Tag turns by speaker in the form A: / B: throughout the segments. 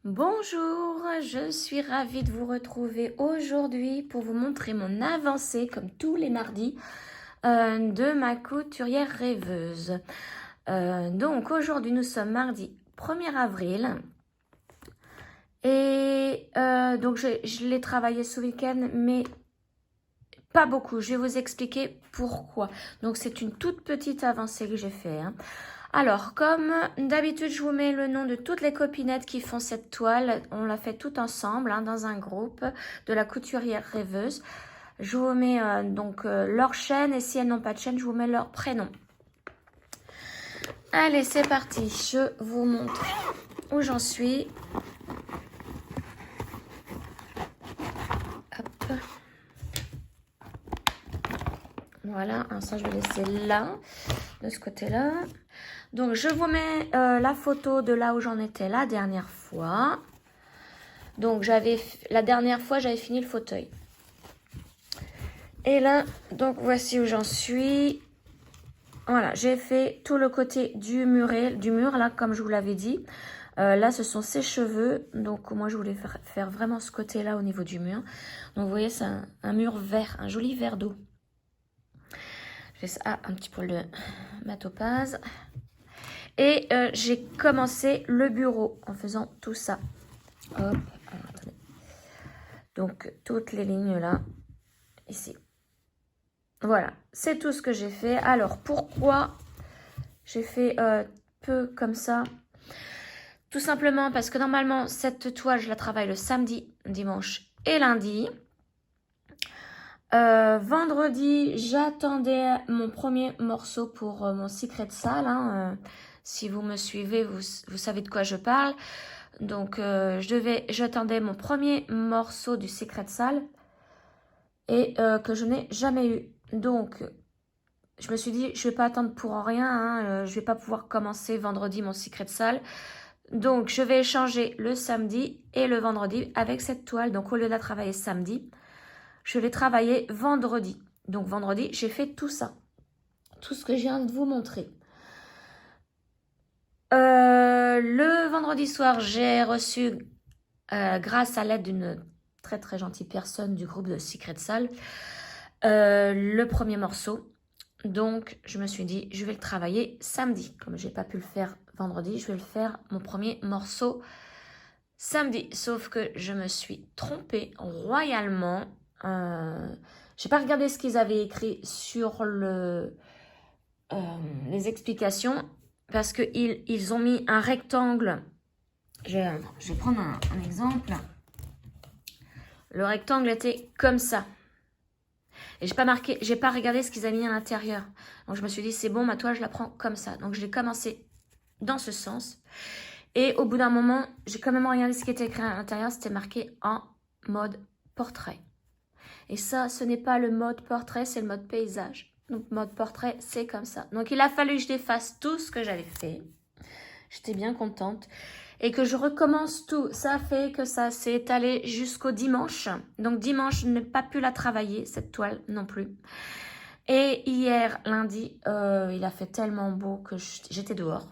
A: Bonjour, je suis ravie de vous retrouver aujourd'hui pour vous montrer mon avancée, comme tous les mardis, de ma couturière rêveuse. Donc aujourd'hui nous sommes mardi 1er avril et donc je l'ai travaillé ce week-end mais pas beaucoup. Je vais vous expliquer pourquoi. Donc c'est une toute petite avancée que j'ai fait. Alors, comme d'habitude, je vous mets le nom de toutes les copinettes qui font cette toile. On l'a fait tout ensemble dans un groupe de la couturière rêveuse. Je vous mets leur chaîne et si elles n'ont pas de chaîne, je vous mets leur prénom. Allez, c'est parti. Je vous montre où j'en suis. Hop. Voilà, ça je vais laisser là, de ce côté-là. Donc, je vous mets la photo de là où j'en étais la dernière fois. Donc, la dernière fois, j'avais fini le fauteuil. Et là, donc, voici où j'en suis. Voilà, j'ai fait tout le côté du mur, là, comme je vous l'avais dit. Là, ce sont ses cheveux. Donc, moi, je voulais faire vraiment ce côté-là au niveau du mur. Donc, vous voyez, c'est un mur vert, un joli vert d'eau. Un petit poil de ma topaz. Et j'ai commencé le bureau en faisant tout ça. Hop, alors, attendez. Donc, toutes les lignes là, ici. Voilà, c'est tout ce que j'ai fait. Alors, pourquoi j'ai fait peu comme ça? Tout simplement parce que normalement, cette toile, je la travaille le samedi, dimanche et lundi. Vendredi, j'attendais mon premier morceau pour mon secret salle. Si vous me suivez, vous savez de quoi je parle. Donc, j'attendais mon premier morceau du secret salle et que je n'ai jamais eu. Donc, je me suis dit, je ne vais pas attendre pour rien. Je ne vais pas pouvoir commencer vendredi mon secret salle. Donc, je vais échanger le samedi et le vendredi avec cette toile. Donc, au lieu de la travailler samedi, je l'ai travaillé vendredi. Donc, vendredi, j'ai fait tout ça. Tout ce que je viens de vous montrer. Le vendredi soir, j'ai reçu, grâce à l'aide d'une très très gentille personne du groupe de Secret Salle, le premier morceau. Donc, je me suis dit, je vais le travailler samedi. Comme je n'ai pas pu le faire vendredi, je vais le faire mon premier morceau samedi. Sauf que je me suis trompée royalement. J'ai pas regardé ce qu'ils avaient écrit sur les explications parce qu'ils ont mis un rectangle. Je vais prendre un exemple. Le rectangle était comme ça. Et j'ai pas regardé ce qu'ils avaient mis à l'intérieur. Donc je me suis dit, c'est bon, ma toile, je la prends comme ça. Donc je l'ai commencé dans ce sens. Et au bout d'un moment, j'ai quand même regardé ce qui était écrit à l'intérieur. C'était marqué en mode portrait. Et ça, ce n'est pas le mode portrait, c'est le mode paysage. Donc, mode portrait, c'est comme ça. Donc, il a fallu que je défasse tout ce que j'avais fait. J'étais bien contente. Et que je recommence tout. Ça a fait que ça s'est étalé jusqu'au dimanche. Donc, dimanche, je n'ai pas pu la travailler, cette toile non plus. Et hier, lundi, il a fait tellement beau que j'étais dehors.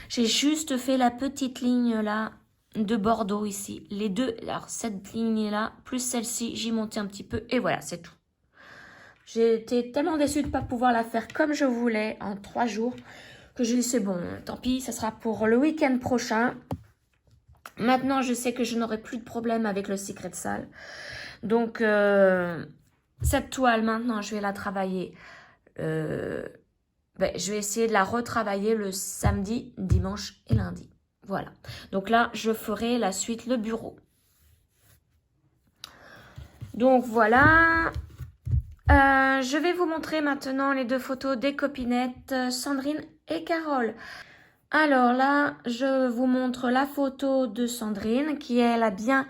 A: J'ai juste fait la petite ligne là de Bordeaux ici. Les deux, alors cette ligne-là, plus celle-ci, j'y montais un petit peu. Et voilà, c'est tout. J'ai été tellement déçue de ne pas pouvoir la faire comme je voulais en 3 jours que j'ai dit c'est bon, tant pis, ça sera pour le week-end prochain. Maintenant, je sais que je n'aurai plus de problème avec le secret salle. Donc, cette toile, maintenant, je vais la travailler. Je vais essayer de la retravailler le samedi, dimanche et lundi. Voilà. Donc là, je ferai la suite, le bureau. Donc, voilà. Je vais vous montrer maintenant les 2 photos des copinettes Sandrine et Carole. Alors là, je vous montre la photo de Sandrine qui, elle, a bien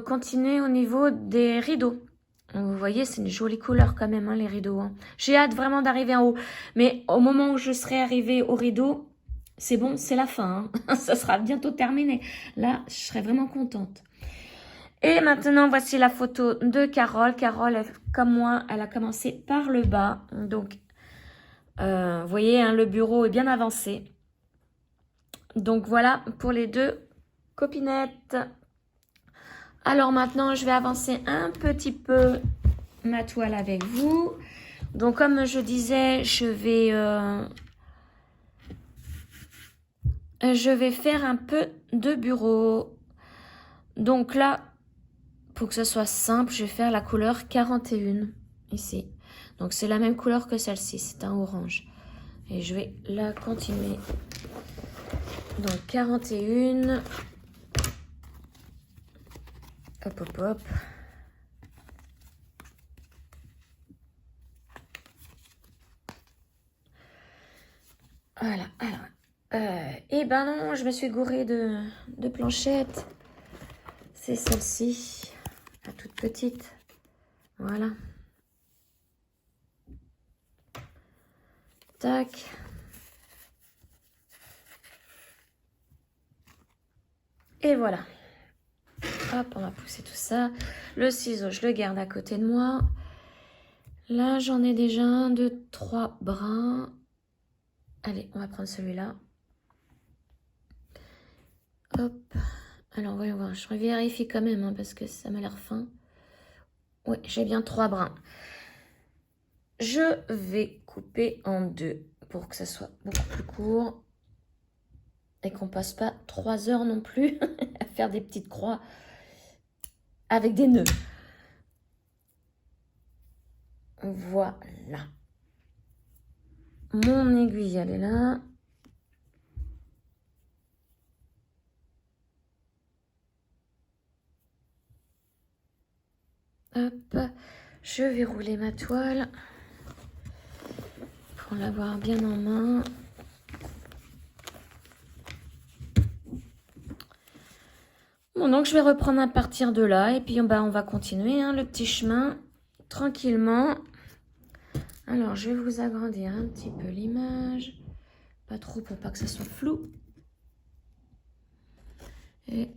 A: continué au niveau des rideaux. Vous voyez, c'est une jolie couleur quand même, les rideaux. J'ai hâte vraiment d'arriver en haut. Mais au moment où je serai arrivée au rideau, c'est bon, c'est la fin. Ça sera bientôt terminé. Là, je serai vraiment contente. Et maintenant, voici la photo de Carole. Carole, comme moi, elle a commencé par le bas. Donc, vous voyez, le bureau est bien avancé. Donc, voilà pour les 2 copinette. Alors maintenant, je vais avancer un petit peu ma toile avec vous. Donc comme je disais, je vais faire un peu de bureau. Donc là, pour que ce soit simple, je vais faire la couleur 41 ici. Donc c'est la même couleur que celle-ci, c'est un orange. Et je vais la continuer. Donc 41. Hop, hop, hop. Voilà, alors. Et ben non, je me suis gourée de planchettes. C'est celle-ci, la toute petite. Voilà. Tac. Et voilà. Hop, on va pousser tout ça. Le ciseau, je le garde à côté de moi. Là, j'en ai déjà 1, 2, 3 brins. Allez, on va prendre celui-là. Hop. Alors, voyons voir. Je vérifie quand même, hein, parce que ça m'a l'air fin. Oui, j'ai bien 3 brins. Je vais couper en 2 pour que ça soit beaucoup plus court. Et qu'on passe pas 3 heures non plus à faire des petites croix avec des nœuds. Voilà. Mon aiguille, elle est là. Hop. Je vais rouler ma toile pour l'avoir bien en main. Bon, donc je vais reprendre à partir de là et puis on va continuer hein, le petit chemin tranquillement. Alors, je vais vous agrandir un petit peu l'image. Pas trop pour pas que ça soit flou. Et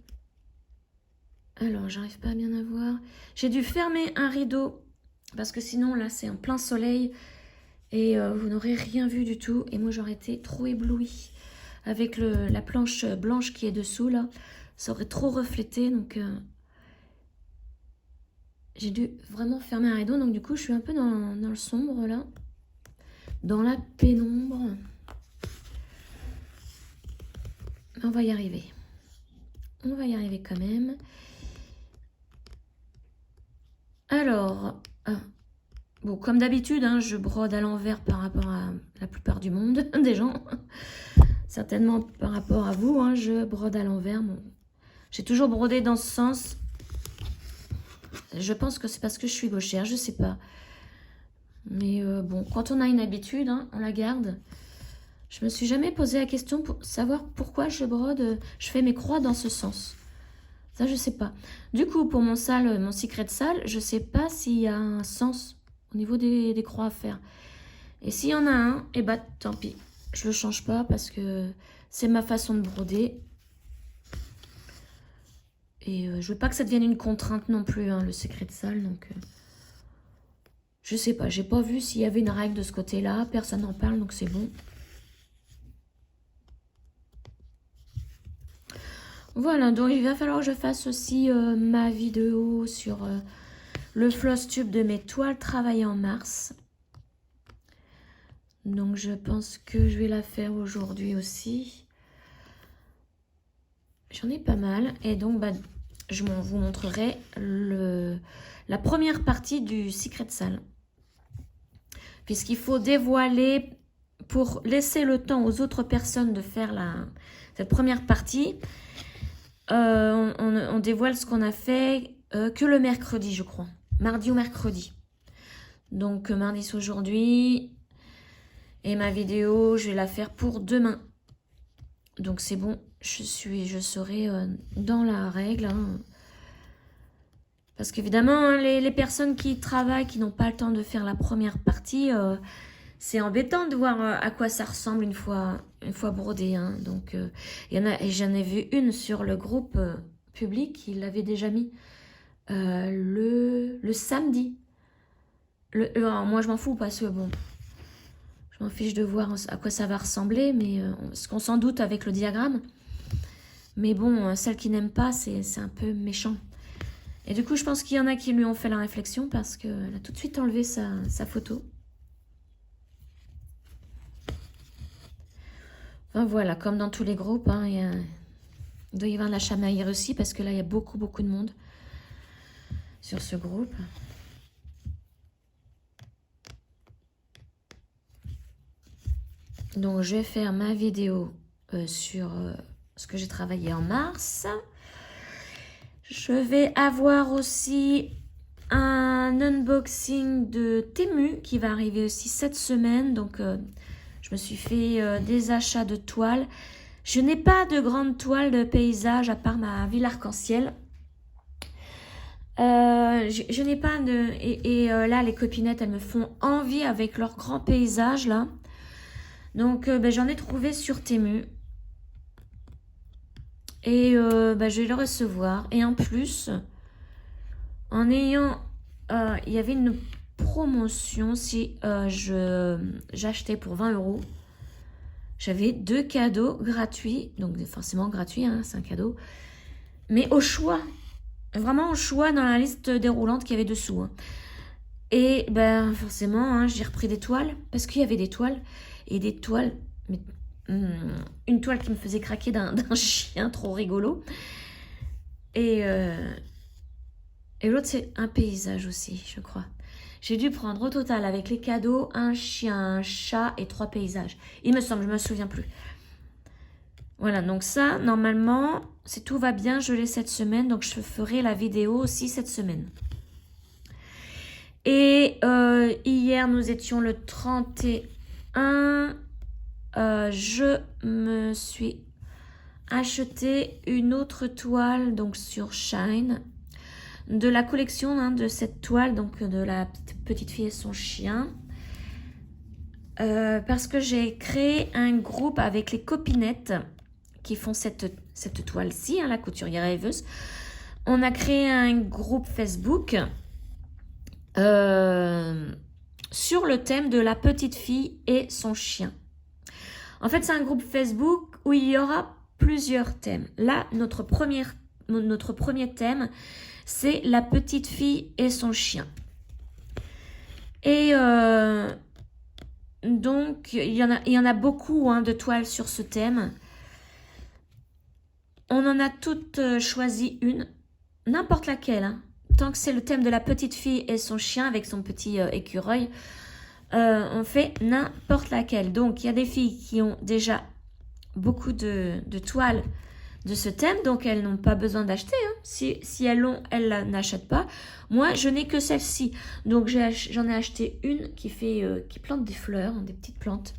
A: alors, j'arrive pas à bien à voir. J'ai dû fermer un rideau parce que sinon, là, c'est en plein soleil et vous n'aurez rien vu du tout. Et moi, j'aurais été trop éblouie avec la planche blanche qui est dessous, là. Ça aurait trop reflété, donc j'ai dû vraiment fermer un rideau. Donc, du coup, je suis un peu dans le sombre, là. Dans la pénombre. On va y arriver. On va y arriver quand même. Alors, bon, comme d'habitude, hein, je brode à l'envers par rapport à la plupart du monde, des gens. Certainement par rapport à vous, hein, je brode à l'envers. Bon, j'ai toujours brodé dans ce sens. Je pense que c'est parce que je suis gauchère, je sais pas. Mais bon, quand on a une habitude, hein, on la garde. Je me suis jamais posé la question pour savoir pourquoi je brode, je fais mes croix dans ce sens. Ça, je sais pas. Du coup, pour mon secret de salle, je sais pas s'il y a un sens au niveau des croix à faire. Et s'il y en a un, eh ben, tant pis. Je le change pas parce que c'est ma façon de broder. Et je veux pas que ça devienne une contrainte non plus, hein, le secret de salle. Donc, je sais pas. J'ai pas vu s'il y avait une règle de ce côté-là. Personne n'en parle, donc c'est bon. Voilà, donc il va falloir que je fasse aussi ma vidéo sur le floss tube de mes toiles travaillées en mars. Donc je pense que je vais la faire aujourd'hui aussi. J'en ai pas mal. Et donc je vous montrerai la première partie du secret de salle. Puisqu'il faut dévoiler pour laisser le temps aux autres personnes de faire cette première partie. On dévoile ce qu'on a fait que le mercredi, je crois. Mardi ou mercredi. Donc, mardi, c'est aujourd'hui. Et ma vidéo, je vais la faire pour demain. Donc, c'est bon. Je serai dans la règle. Hein. Parce qu'évidemment, hein, les personnes qui travaillent, qui n'ont pas le temps de faire la première partie, c'est embêtant de voir à quoi ça ressemble une fois brodé. Hein. Donc, il y en a, et j'en ai vu une sur le groupe public, il l'avait déjà mis le samedi. Alors, moi, je m'en fous parce que bon, je m'en fiche de voir à quoi ça va ressembler, mais ce qu'on s'en doute avec le diagramme. Mais bon, celle qui n'aime pas, c'est un peu méchant. Et du coup, je pense qu'il y en a qui lui ont fait la réflexion parce qu'elle a tout de suite enlevé sa photo. Enfin, voilà, comme dans tous les groupes, hein, il doit y avoir de la chamaillerie aussi parce que là, il y a beaucoup de monde sur ce groupe. Donc, je vais faire ma vidéo sur ce que j'ai travaillé en mars. Je vais avoir aussi un unboxing de Temu qui va arriver aussi cette semaine. Donc, je me suis fait des achats de toiles. Je n'ai pas de grande toile de paysage à part ma ville arc-en-ciel. Je n'ai pas de... Et là, les copinettes, elles me font envie avec leur grand paysage, là. Donc, j'en ai trouvé sur Temu. Et je vais le recevoir. Et en plus, en ayant... il y avait une promotion si j'achetais pour 20 €. J'avais 2 cadeaux gratuits. Donc, forcément gratuit, hein, c'est un cadeau. Mais au choix. Vraiment au choix dans la liste déroulante qu'il y avait dessous. Hein. Et forcément, hein, j'ai repris des toiles. Parce qu'il y avait des toiles. Et des toiles... Mais, une toile qui me faisait craquer d'un chien trop rigolo. Et l'autre, c'est un paysage aussi, je crois. J'ai dû prendre au total avec les cadeaux un chien, un chat et 3 paysages. Il me semble, je ne me souviens plus. Voilà, donc ça, normalement, si tout va bien, je l'ai cette semaine. Donc, je ferai la vidéo aussi cette semaine. Et hier, nous étions le 31. Je me suis acheté une autre toile, donc sur Shine, de la collection hein, de cette toile, donc de la petite fille et son chien. Parce que j'ai créé un groupe avec les copinettes qui font cette toile-ci, hein, la couturière rêveuse. On a créé un groupe Facebook sur le thème de la petite fille et son chien. En fait, c'est un groupe Facebook où il y aura plusieurs thèmes. Là, notre premier thème, c'est la petite fille et son chien. Et donc, il y en a beaucoup hein, de toiles sur ce thème. On en a toutes choisi une, n'importe laquelle. Hein. Tant que c'est le thème de la petite fille et son chien avec son petit écureuil, on fait n'importe laquelle. Donc, il y a des filles qui ont déjà beaucoup de toiles de ce thème, donc elles n'ont pas besoin d'acheter. Hein. Si elles l'ont, elles n'achètent pas. Moi, je n'ai que celle-ci. Donc, j'en ai acheté une qui plante des fleurs, des petites plantes.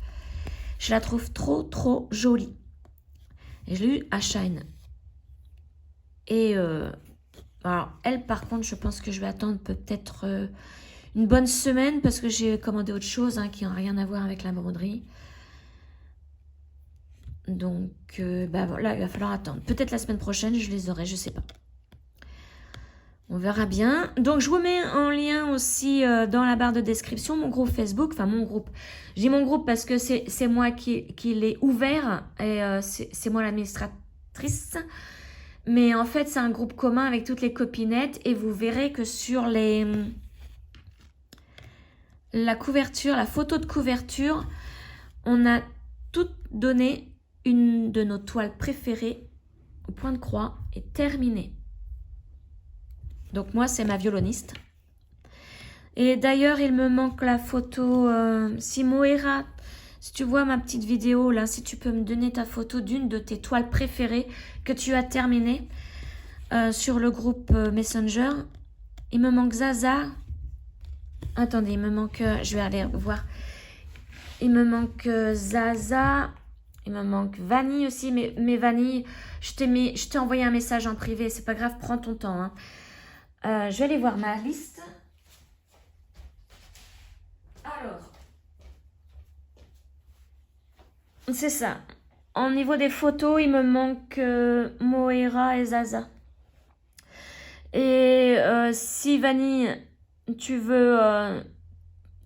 A: Je la trouve trop jolie. Et je l'ai eu à Shine. Et alors, elle, par contre, je pense que je vais attendre peut-être... une bonne semaine parce que j'ai commandé autre chose hein, qui n'a rien à voir avec la broderie. Donc, là, il va falloir attendre. Peut-être la semaine prochaine, je les aurai, je sais pas. On verra bien. Donc, je vous mets en lien aussi dans la barre de description mon groupe Facebook. Enfin, mon groupe. Je dis mon groupe parce que c'est moi qui l'ai ouvert et c'est moi l'administratrice. Mais en fait, c'est un groupe commun avec toutes les copinettes et vous verrez que sur la couverture, la photo de couverture, on a tout donné. Une de nos toiles préférées au point de croix est terminée. Donc moi, c'est ma violoniste. Et d'ailleurs, il me manque la photo. Si Moira, si tu vois ma petite vidéo là, si tu peux me donner ta photo d'une de tes toiles préférées que tu as terminées sur le groupe Messenger. Il me manque Zaza. Attendez, il me manque... je vais aller voir. Il me manque Zaza. Il me manque Vanille aussi. Mais Vanille, je t'ai envoyé un message en privé. C'est pas grave, prends ton temps. Hein. Je vais aller voir ma liste. Alors. C'est ça. Au niveau des photos, il me manque Moira et Zaza. Et si Vanille, tu veux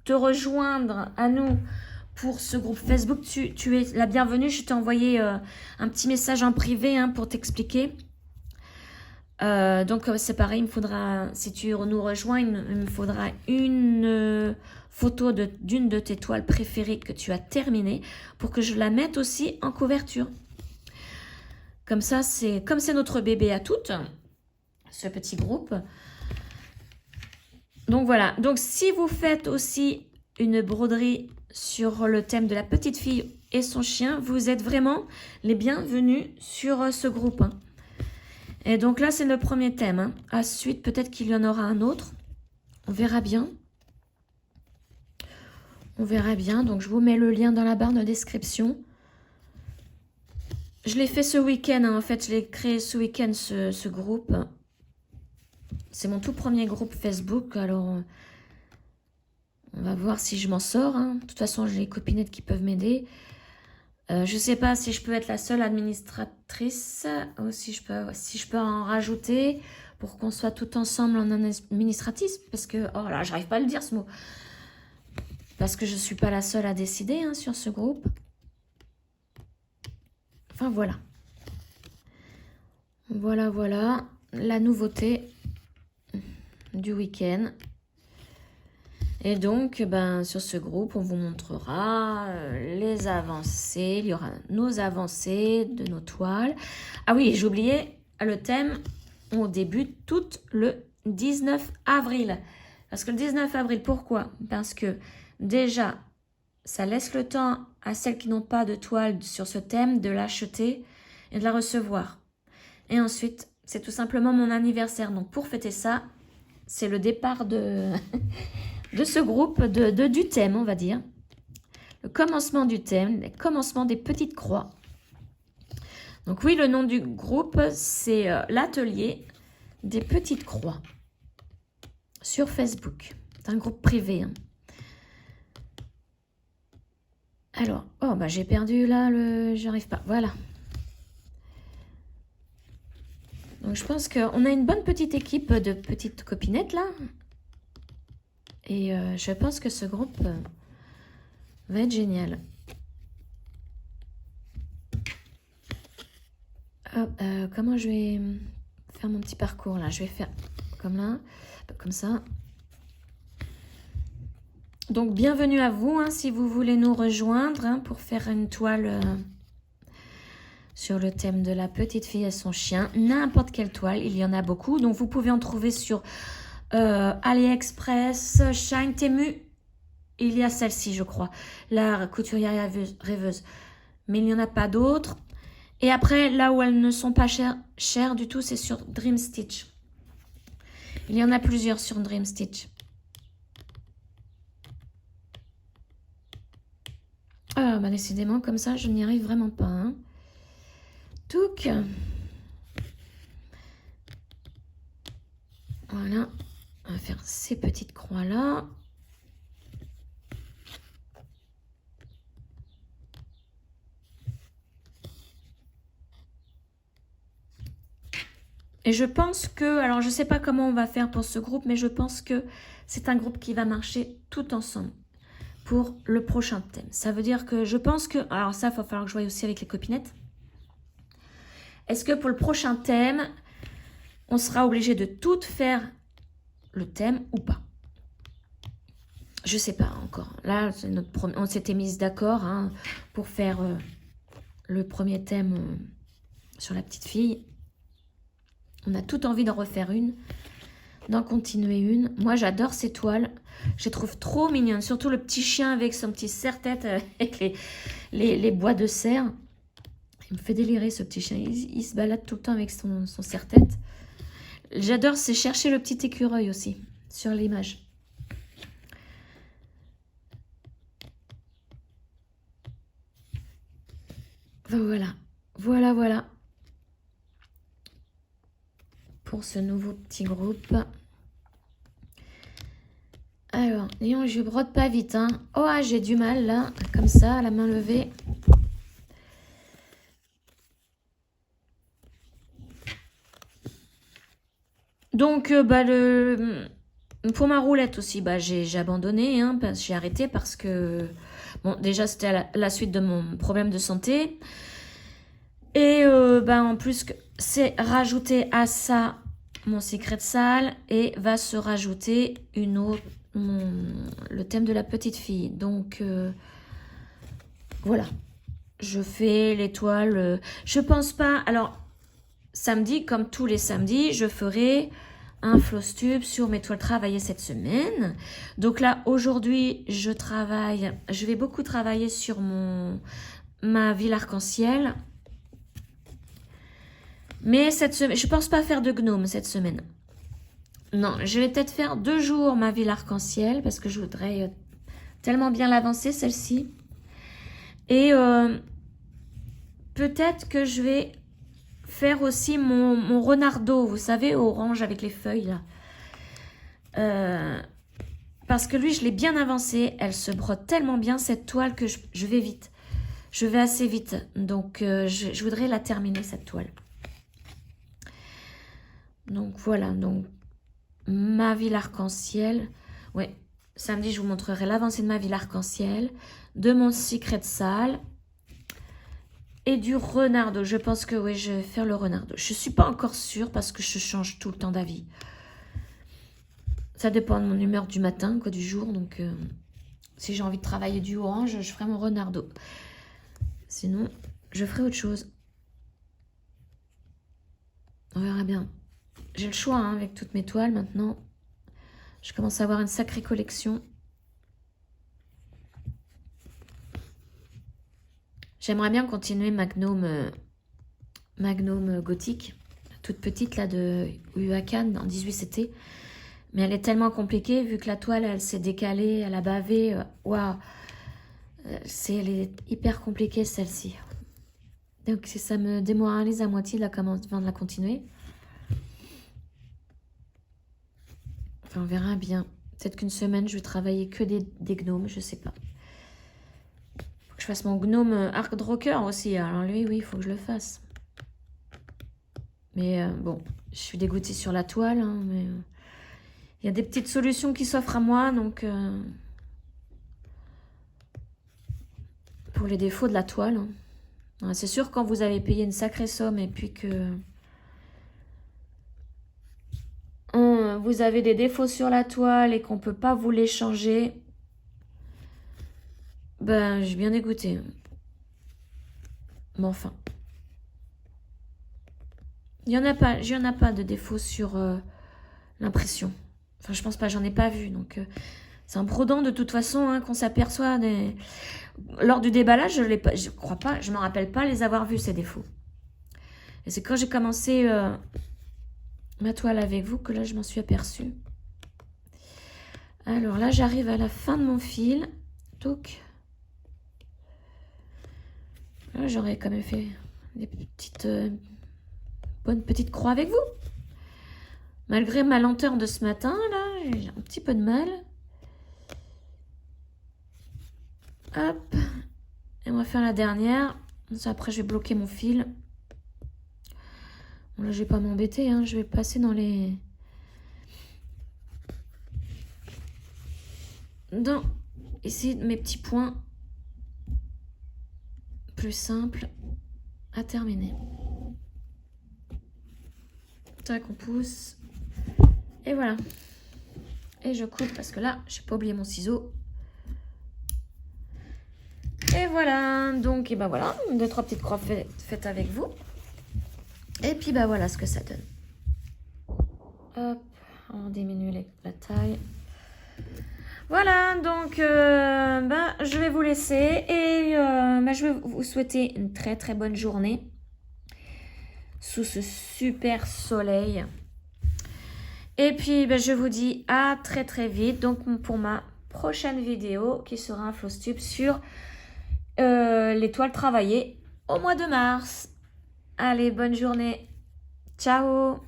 A: te rejoindre à nous pour ce groupe Facebook, tu es la bienvenue. Je t'ai envoyé un petit message en privé hein, pour t'expliquer. Donc c'est pareil, il me faudra, si tu nous rejoins, il me faudra une photo d'une de tes toiles préférées que tu as terminées pour que je la mette aussi en couverture. Comme ça, comme c'est notre bébé à toutes, ce petit groupe. Donc voilà, donc si vous faites aussi une broderie sur le thème de la petite fille et son chien, vous êtes vraiment les bienvenus sur ce groupe. Hein. Et donc là, c'est le premier thème. Hein. Ensuite, peut-être qu'il y en aura un autre. On verra bien. On verra bien. Donc, je vous mets le lien dans la barre de description. Je l'ai fait ce week-end. Hein. En fait, je l'ai créé ce week-end, ce groupe. C'est mon tout premier groupe Facebook. Alors, on va voir si je m'en sors. Hein. De toute façon, j'ai les copinettes qui peuvent m'aider. Je ne sais pas si je peux être la seule administratrice ou si je peux en rajouter pour qu'on soit tout ensemble en administratif. Parce que, oh là, j'arrive pas à le dire ce mot. Parce que je ne suis pas la seule à décider hein, sur ce groupe. Enfin, voilà. Voilà la nouveauté du week-end. Et donc, sur ce groupe, on vous montrera les avancées. Il y aura nos avancées de nos toiles. Ah oui, j'ai oublié le thème. On débute tout le 19 avril. Parce que le 19 avril, pourquoi? Parce que déjà, ça laisse le temps à celles qui n'ont pas de toile sur ce thème de l'acheter et de la recevoir. Et ensuite, c'est tout simplement mon anniversaire. Donc, pour fêter ça, c'est le départ de... de ce groupe, du thème, on va dire. Le commencement du thème, le commencement des petites croix. Donc oui, le nom du groupe, c'est l'atelier des petites croix sur Facebook. C'est un groupe privé. Hein. Alors, oh, j'ai perdu là, j'arrive pas. Voilà. Donc je pense qu'on a une bonne petite équipe de petites copinettes là. Et je pense que ce groupe va être génial. Hop, comment je vais faire mon petit parcours là? Je vais faire comme là, comme ça. Donc, bienvenue à vous hein, si vous voulez nous rejoindre hein, pour faire une toile sur le thème de la petite fille et son chien. N'importe quelle toile, il y en a beaucoup. Donc, vous pouvez en trouver sur... AliExpress, Shine, Temu, il y a celle-ci je crois, la couturière rêveuse, mais il n'y en a pas d'autres. Et après, là où elles ne sont pas chères du tout, c'est sur Dream Stitch. Il y en a plusieurs sur Dream Stitch. Ah, décidément, comme ça, je n'y arrive vraiment pas. Hein. Touc. Voilà. On va faire ces petites croix-là. Et je pense que, alors je ne sais pas comment on va faire pour ce groupe, mais je pense que c'est un groupe qui va marcher tout ensemble pour le prochain thème. Ça veut dire que je pense que, alors ça, il va falloir que je voie aussi avec les copinettes. Est-ce que pour le prochain thème, on sera obligé de tout faire le thème ou pas? Je sais pas encore. Là, on s'était mis d'accord hein, pour faire le premier thème sur la petite fille. On a tout envie d'en refaire une, d'en continuer une. Moi, j'adore ces toiles. Je les trouve trop mignonnes. Surtout le petit chien avec son petit serre-tête, avec les bois de serre. Il me fait délirer ce petit chien. Il se balade tout le temps avec son serre-tête. J'adore, c'est chercher le petit écureuil aussi sur l'image. Voilà, voilà. Pour ce nouveau petit groupe. Alors, Léon, je brode pas vite. Hein. Oh, j'ai du mal là, comme ça, à la main levée. Donc, Pour ma roulette aussi, bah, j'ai abandonné, hein, j'ai arrêté parce que, bon, déjà c'était à la suite de mon problème de santé. Et bah, en plus, c'est rajouté à ça mon secret salle et va se rajouter une autre, le thème de la petite fille. Donc, voilà. Je fais l'étoile. Je pense pas. Alors, samedi, comme tous les samedis, je ferai un floss tube sur mes toiles travaillées cette semaine. Donc là, aujourd'hui, je vais beaucoup travailler sur ma ville arc-en-ciel. Mais cette semaine, je pense pas faire de gnome cette semaine. Non, je vais peut-être faire 2 jours ma ville arc-en-ciel parce que je voudrais tellement bien l'avancer celle-ci. Et peut-être que je vais faire aussi mon renardeau, vous savez, orange avec les feuilles là. Parce que lui, je l'ai bien avancé. Elle se brode tellement bien cette toile que je vais vite. Je vais assez vite. Donc, je voudrais la terminer cette toile. Donc, voilà. Donc, ma ville arc-en-ciel. Ouais, samedi, je vous montrerai l'avancée de ma ville arc-en-ciel. De mon secret salle. Et du renardeau. Je pense que oui, je vais faire le renardeau. Je ne suis pas encore sûre parce que je change tout le temps d'avis. Ça dépend de mon humeur du matin, quoi, du jour. Donc, si j'ai envie de travailler du orange, je ferai mon renardeau. Sinon, je ferai autre chose. On verra bien. J'ai le choix hein, avec toutes mes toiles maintenant. Je commence à avoir une sacrée collection. J'aimerais bien continuer ma gnome gothique. Toute petite là de Uakan en 18 CT. Mais elle est tellement compliquée vu que la toile elle s'est décalée, elle a bavé. Waouh! Elle est hyper compliquée celle-ci. Donc ça me démoralise à moitié avant de la continuer. Enfin on verra bien. Peut-être qu'une semaine je vais travailler que des gnomes, je sais pas. Faut que je fasse mon gnome Arc Droker aussi. Alors lui oui il faut que je le fasse. Mais bon, je suis dégoûtée sur la toile. Hein, mais il y a des petites solutions qui s'offrent à moi. Donc pour les défauts de la toile. Hein. C'est sûr quand vous avez payé une sacrée somme et puis que vous avez des défauts sur la toile et qu'on ne peut pas vous les changer. Ben, je suis bien dégoûtée. Mais enfin. Il n'y en a pas de défaut sur l'impression. Enfin, je pense pas, j'en ai pas vu. Donc, c'est un brodant de toute façon hein, qu'on s'aperçoit. Lors du déballage, je crois pas, je m'en rappelle pas les avoir vus ces défauts. Et c'est quand j'ai commencé ma toile avec vous que là je m'en suis aperçue. Alors là, j'arrive à la fin de mon fil. Donc, là, j'aurais quand même fait des petites bonnes petites croix avec vous. Malgré ma lenteur de ce matin, là, j'ai un petit peu de mal. Hop. Et on va faire la dernière. Après, je vais bloquer mon fil. Bon, là, je vais pas m'embêter. Hein. Je vais passer dans ici, mes petits points plus simples à terminer. Tac, on pousse. Et voilà. Et je coupe parce que là, j'ai pas oublié mon ciseau. Et voilà. Donc, et ben voilà. 2-3 petites croix faites avec vous. Et puis, bah voilà ce que ça donne. Hop. On diminue la taille. Voilà. Donc, je vais vous laisser. Et je vais vous souhaiter une très très bonne journée. Sous ce super soleil. Et puis, je vous dis à très très vite. Donc, pour ma prochaine vidéo qui sera un floss tube sur les toiles travaillées au mois de mars. Allez, bonne journée. Ciao!